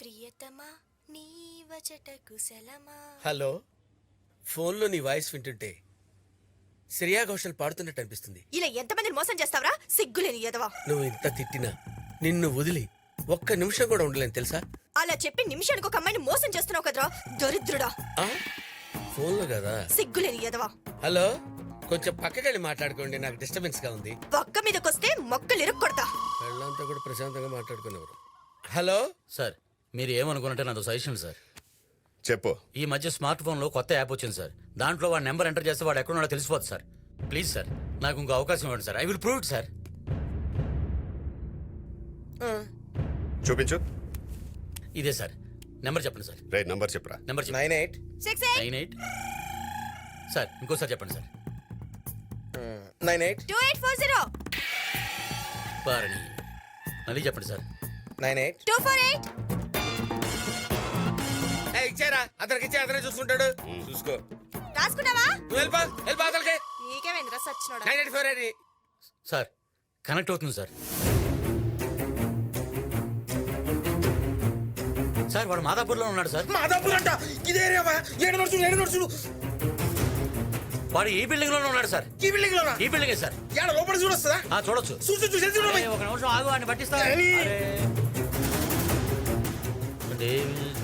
ప్రియతమా నీవచట కుశలమా. హలో, ఫోన్లో నీ వాయిస్ వింటుంటే శ్రేయా ఘోషల్ పాడుతున్నట్టు అనిపిస్తుంది. ఇలా ఎంతమందిని మోసం చేస్తావరా? సిగ్గులేని ఎదవా. నువ్వు ఇంత తిట్టినా నిన్ను వదిలి ఒక్క నిమిషం కూడా ఉండలేను తెలుసా? అలా చెప్పి నిమిషానికి ఒక అమ్మాయిని మోసం చేస్తున్నావు కదరా దరిద్రుడా. ఫోన్లో కదా. సిగ్గులేని ఎదవా. హలో, కొంచెం పక్కకెళ్ళి మాట్లాడుకోండి, నాకు డిస్టర్బెన్స్ గా ఉంది. పక్క మీదకొస్తే మొక్కలు ఇరుక్కొడతా. వాళ్ళంతా కూడా ప్రశాంతంగా మాట్లాడుకునేవారు. హలో సార్, మీరు ఏమనుకున్నట్టే నాతో సజెషన్ సార్. చెప్పు. ఈ మధ్య స్మార్ట్ ఫోన్లో కొత్త యాప్ వచ్చింది సార్. దాంట్లో వాడి నెంబర్ ఎంటర్ చేస్తే వాడు ఎక్కడున్నాడో తెలిసిపోతుంది సార్. ప్లీజ్ సార్, నాకు ఇంకో అవకాశం ఇవ్వండి sir. I will prove it sir. చూపించు. ఇదే సార్ నెంబర్. చెప్పండి సార్. రైట్ నంబర్ చెప్పురా. Number 98 sir. ఇంకోసారి చెప్పండి సార్. 98 2840 పారణి. మళ్ళీ చెప్పండి సార్. 98 248. ఇచ్చారా? అతనికి ఇచ్చే అతనే చూసుకుంటాడు. చూసుకో. రాసుకున్నావా? నువ్వు వెళ్ళిపో అతనికి. నీకేమైందిరా సచ్చినోడా? 984 అది. సార్ కనెక్ట్ అవుతుంది సార్. సార్ వాడు మాదాపూర్లో ఉన్నాడు సార్. మాదాపూర్ అంట. ఇదే ఏరియా. 7 నడుచుడు. వాడు ఈ బిల్డింగ్ లోనే ఉన్నాడు సార్. ఈ బిల్డింగ్ లోనా? ఈ బిల్డింగే సార్. ఏడ లోపల చూడొస్తుందా? చూడొచ్చు. చూడు. ఒక నిమిషం ఆగు, అని పట్టిస్తా. ఏయ్.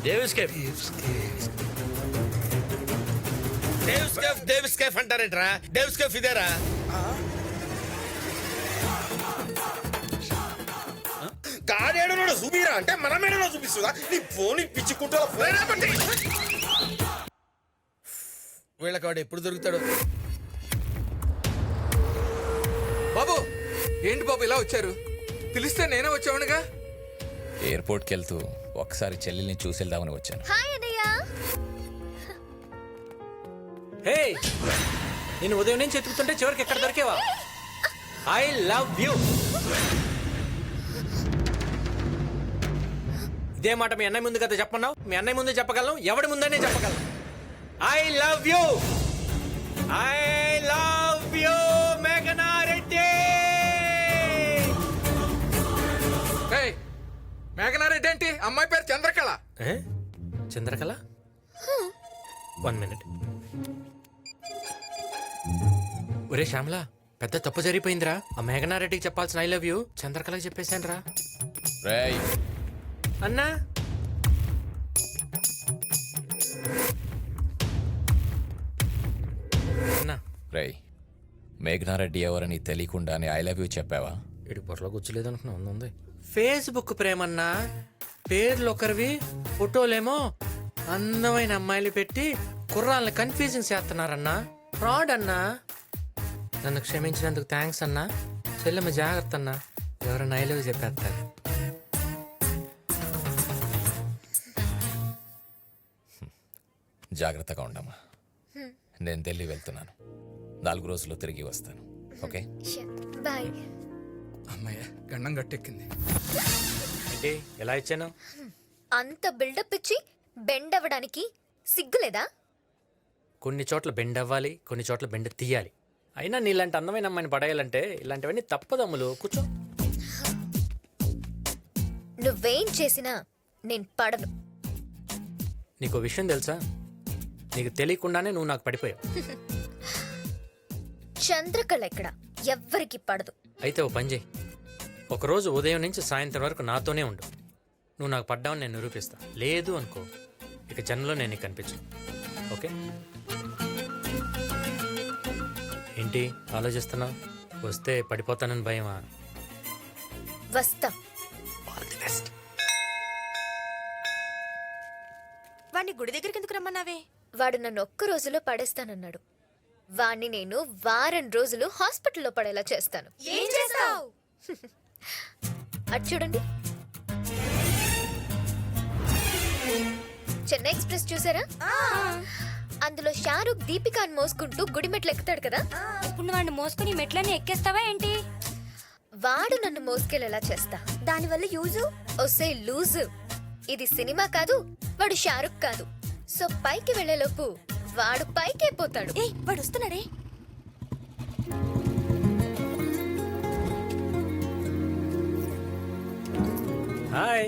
Davis cafe. డేవిస్ కేఫ్ అంటారేంట్రా? డేవిస్ కేఫ్ ఇదేరా? గాడేడనో చూపిరా అంటే మనం ఏడనో చూపిస్తుందా? నీ ఫోన్ పిచ్చి కుట్టాల ఫోన్. వీళ్ళకి వాడు ఎప్పుడు దొరుకుతాడు? బాబు, ఏంటి బాబు ఇలా వచ్చారు? పిలిస్తే నేనే వచ్చావునుగా. ఎయిర్పోర్ట్కి వెళ్తూ ఒకసారి చెల్లెల్ని చూసి వెళ్దామని వచ్చాను. హాయ్ అన్నయ్య. హే, నేను ఉదయం నుంచి ఎత్తుకుతుంటే చివరికి ఎక్కడ దొరికేవా? I love you. ఇదే మాట మీ అన్నయ్య ముందు కదా చెప్పన్నావు. మీ అన్నయ్య ముందు చెప్పగలను, ఎవడి ముందనే చెప్పగలను. I love you. I love you మేఘనా రెడ్డి. మేఘనారెడ్డి ఏంటి? అమ్మాయి పేరు చంద్రకళ. చంద్రకళ? 1 మినిట్. ఒరే శ్యామల, పెద్ద తప్పు జరిగిపోయిందిరా. ఆ మేఘనారెడ్డికి చెప్పాల్సిన ఐ లవ్ యూ చంద్రకళకి చెప్పేశాను రా. రేయ్, అన్నా. అన్నా, రేయ్, మేఘనారెడ్డి ఎవరని తెలియకుండానే ఐ లవ్ యూ చెప్పావా? ఇటు పొరలో కూర్చోలేదు అనుకున్నా. ఉంది ఫేస్బుక్ ప్రేమన్నా. పేర్లు ఒకరివి, ఫోటోలేమో అందమైన అమ్మాయిలు పెట్టి కుర్రాళ్ళని కన్ఫ్యూజింగ్ చేస్తున్నారన్నా. ఫ్రాడ్ అన్నా. నన్ను క్షమించినందుకు థ్యాంక్స్ అన్నా. చెల్లెమ్మ జాగ్రత్త అన్నా, ఎవరైనా ఐ లవ్ చెప్పేస్తారు. జాగ్రత్తగా ఉండమ్మా. నేను ఢిల్లీ వెళ్తున్నాను. 4 రోజుల్లో తిరిగి వస్తాను. Okay, bye. అమ్మాయ గండం గట్టెక్కింది. ఏంటి ఎలా ఇచ్చాను? అంత బిల్డప్ ఇచ్చి బెండ్ అవ్వడానికి సిగ్గులేదా? కొన్ని చోట్ల బెండ్ అవ్వాలి, కొన్ని చోట్ల బెండ్ తీయాలి. అయినా నీలాంటి అందమైన అమ్మాయిని పడేయాలంటే ఇలాంటివన్నీ తప్పదమ్ములు. కూర్చో. నువ్వేం చేసినా నేను పడను. నీకు విషయం తెలుసా? నీకు తెలియకుండానే నువ్వు నాకు పడిపోయావు. చంద్రకళ ఎక్కడ ఎవ్వరికి పడదు. అయితే ఓ పని చేయి. ఒకరోజు ఉదయం నుంచి సాయంత్రం వరకు నాతోనే ఉండు. నువ్వు నాకు పడ్డావని నేను నిరూపిస్తా. లేదు అనుకో, ఇక జన్మలో నేను నీకు కనిపించు. ఓకే? ఏంటి ఆలోచిస్తున్నావు? వస్తే పడిపోతానని భయమా? వస్తా. All the best. వాడిని గుడి దగ్గరికి ఎందుకు రమ్మన్నావే? వాడు నన్ను ఒక్క రోజులో పడేస్తానన్నాడు. వాణ్ణి నేను వారం రోజులు హాస్పిటల్లో పడేలా చేస్తాను. ఏం చేస్తావు? అటు చూడండి. చెన్నై ఎక్స్ప్రెస్ చూసారా? అందులో షారూక్ దీపికాని మోసుకుంటూ గుడి మెట్లు ఎక్కుతాడు కదా. ఇప్పుడు వాడిని మోసుకుని మెట్లని ఎక్కేస్తావా ఏంటి? వాడు నన్ను మోసుకెళ్ళేలా చేస్తా. దానివల్ల యూజు ఒసే లూజు. ఇది సినిమా కాదు, వాడు షారూక్ కాదు. సో పైకి వెళ్లేలోపు వాడు పైకే పోతాడు. వాడు వస్తున్నాడే. హాయ్.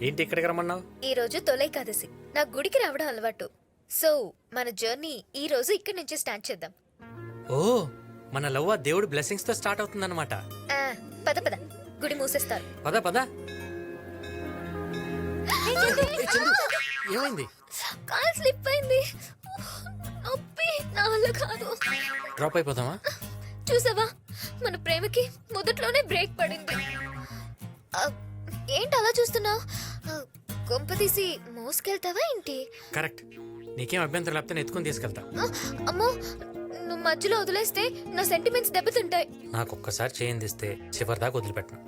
ఏంటి ఇక్కడికి రమ్మన్నావు? ఈ రోజు తొలైకాదశి, నాకు గుడికి రావడం అలవాటు. సో మన జర్నీ ఈ రోజు ఇక్కడి నుంచి స్టార్ట్ చేద్దాం. ఓ, మన లవ్ ఆ దేవుడి బ్లెస్సింగ్స్ తో స్టార్ట్ అవుతుందన్నమాట. పద పద, గుడి మూసేస్తారు. పద పద. ఏమైంది? కాల్ స్లిప్ అయింది, నొప్పి, నా వల్ల కాదు. డ్రాప్ అయిపోదామా? చూసావా, మన ప్రేమకి మొదట్లోనే బ్రేక్ పడింది. ఏంటి అలా చూస్తున్నావు? కొంప తీసి మోసుకెళ్తావా ఏంటి? కరెక్ట్. నీకేం అభ్యంతరం లేకపోతే నేను ఎత్తుకొని తీసుకెళ్తా. అమ్మో, నువ్వు మధ్యలో వదిలేస్తే నా సెంటిమెంట్స్ దెబ్బతింటాయి. నాకు ఒక్కసారి చేయందిస్తే చివరి దాకా వదిలిపెట్టను.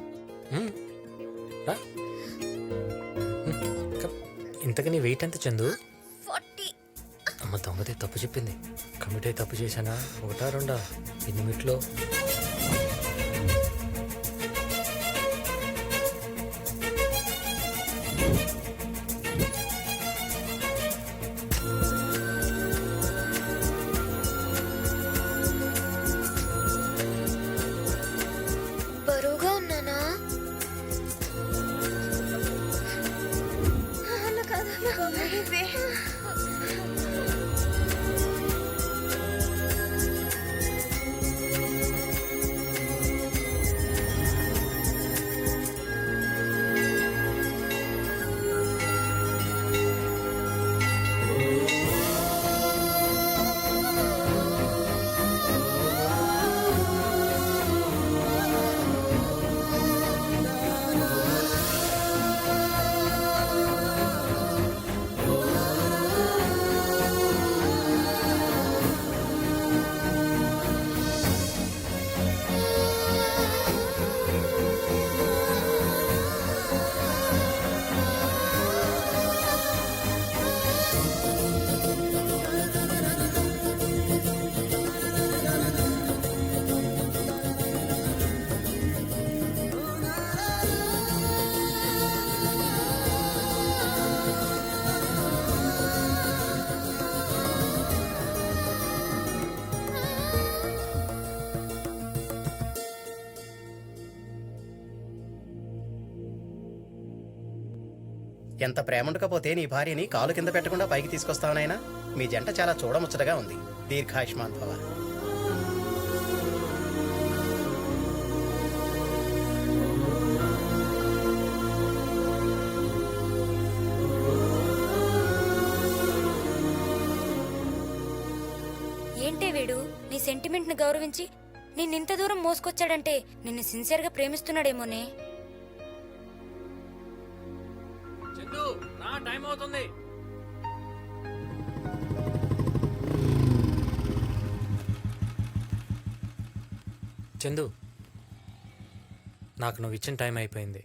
రా. ఇంతకు నీ వెయిట్ ఎంత చందు? 40. అమ్మ దొంగతే తప్పు చెప్పింది. కమిటీ తప్పు చేశానా? ఒకటా రెండా? ఎన్ని మిట్లో? బరువుగా ఉన్నానా? ఎంత ప్రేమ ఉండకపోతే నీ భార్యని కాలు కింద పెట్టకుండా పైకి తీసుకొస్తావనైనా? మీ జంట చాలా చూడముచ్చటగా ఉంది. దీర్ఘాయుష్మాన్ భవ. ఏంటే వీడు నీ సెంటిమెంట్ ని గౌరవించి నిన్నింత దూరం మోసుకొచ్చాడంటే నిన్ను సిన్సియర్ గా ప్రేమిస్తున్నాడేమోనే. చందు, నా టైం అవుతుంది. చందు, నాకు నువ్వు ఇచ్చిన టైం అయిపోయింది.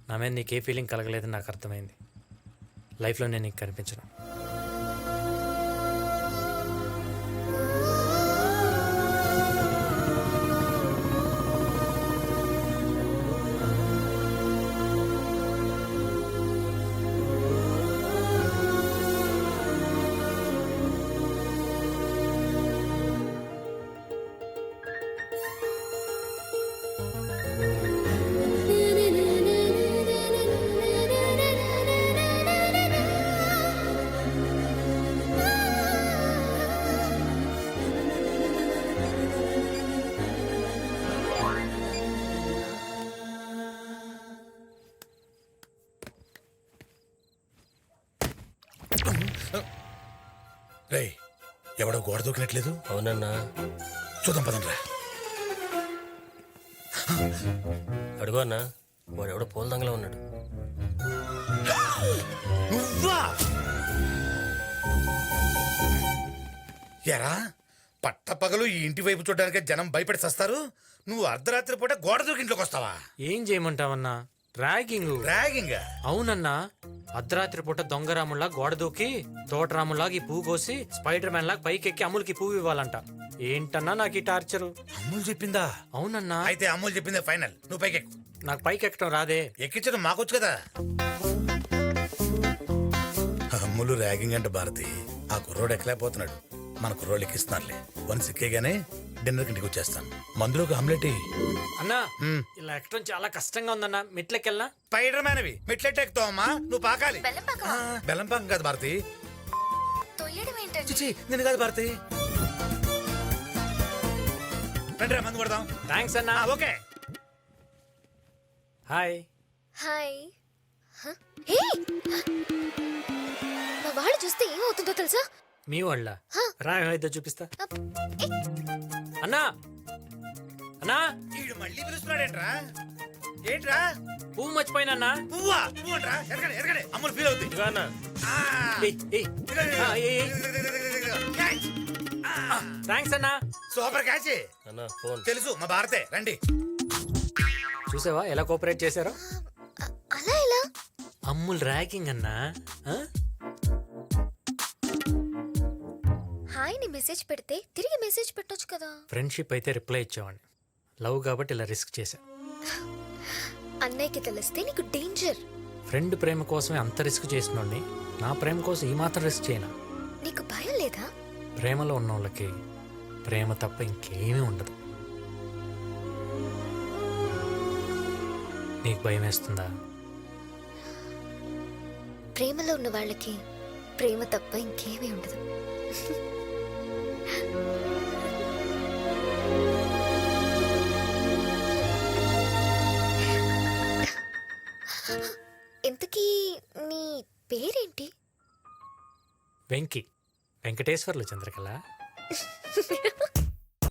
నా మీద నీకే ఫీలింగ్ కలగలేదని నాకు అర్థమైంది. లైఫ్లో నేను నీకు కనిపించను. రేయ్, ఎవడో గోడ దూకినట్లేదు? అవునన్నా. చూద్దాం పదండ్రా. అడుగు అన్నా, వాడు ఎవడో పూల దంగలో ఉన్నాడు. నువ్వా? ఎరా, పట్టపగలు ఈ ఇంటి వైపు చూడడానికి జనం భయపడి సస్తారు. నువ్వు అర్ధరాత్రి పూట గోడ దూకి ఇంట్లోకి వస్తావా? ఏం చేయమంటావన్నా? ర్యాగింగ్. ర్యాగింగ్? అవునన్నా, అర్ధరాత్రి పూట దొంగరాముల్లా గోడ దూకి తోటరాముల్లాగా ఈ పువ్వు కోసి స్పైడర్ మ్యాన్ లాగా పైకి ఎక్కి అమ్ములకి పువ్వు ఇవ్వాలంట. ఏంటన్నా నాకు ఈ టార్చరు? అమ్ములు చెప్పిందా? అవునన్నా. అయితే అమ్ములు చెప్పిందే ఫైనల్. నువ్వు పైకి ఎక్కు. నాకు పైకి ఎక్కడం రాదే. ఎక్కించడం మాకొచ్చు కదా. అమ్ములు ర్యాగింగ్ అంటే భారతి. ఆ కుర్రోడు ఎక్కలేకపోతున్నాడు. మన కుర్రోళ్ళు ఎక్కిస్తున్నారులే. వన్స్ ఎక్కేగానే డిన్నర్ ఇంటికి వచ్చేస్తాను. మందులోకి ఆమ్లెట్ అన్నా ఇలా ఎక్కడం చాలా కష్టంగా ఉందన్నా. మెట్లకెళ్ళనా? స్పైడర్ మ్యాన్ అవి మెట్లెట్ ఎక్కుతావు అమ్మా, నువ్వు పాకాలి. బెల్లం పాకం కాదు భారతి. తొయ్యడం ఏంటండి? చిచి నేను కాదు భారతి. రండిరా మందు కొడదాం. థ్యాంక్స్ అన్నా. ఓకే. హాయ్ హే, మా వాళ్ళు చూస్తే ఏమవుతుందో తెలుసా? మీ వాళ్ళ రా ఏమైతే చూపిస్తా. అన్నా అన్నా ఈడు మళ్ళీ పిలుస్తున్నాడేంట్రా? ఏంట్రా? పువ్వు మర్చిపోయినా. పువ్వా? పువ్వు అంట్రా? ఎరగండి ఎరగండి, అమ్ములు ఫీల్ అవుతుంది. థ్యాంక్స్ అన్నా. Super catch. తెలుసు మా భారతే. రండి. చూసావా ఎలా కోఆపరేట్ చేశారో? అలా ఎలా? అమ్ముల్ ర్యాకింగ్ అన్నా. హాయ్ ని మెసేజ్ పెడితే తిరిగి మెసేజ్ పెట్టొచ్చు కదా. ఫ్రెండ్షిప్ అయితే రిప్లై ఇచ్చేవాడిని. లవ్ కాబట్టి ఇలా రిస్క్ చేశా. అన్నయ్యకి తెలిస్తే నీకు డేంజర్. ఫ్రెండ్ ప్రేమ కోసమే అంత రిస్క్ చేసినోడిని నా ప్రేమ కోసం ఈ మాత్రం రిస్క్ చేయనా? నీకు భయం లేదా? ప్రేమలో ఉన్న వాళ్ళకి ప్రేమ తప్ప ఇంకేమీ ఉండదు. నీకు భయం వేస్తుందా? ప్రేమలో ఉన్న వాళ్ళకి ప్రేమ తప్ప ఇంకేమీ ఉండదు. ఇంతకీ నీ పేరేంటి? వెంకీ, వెంకటేశ్వర్లు చంద్రకళ.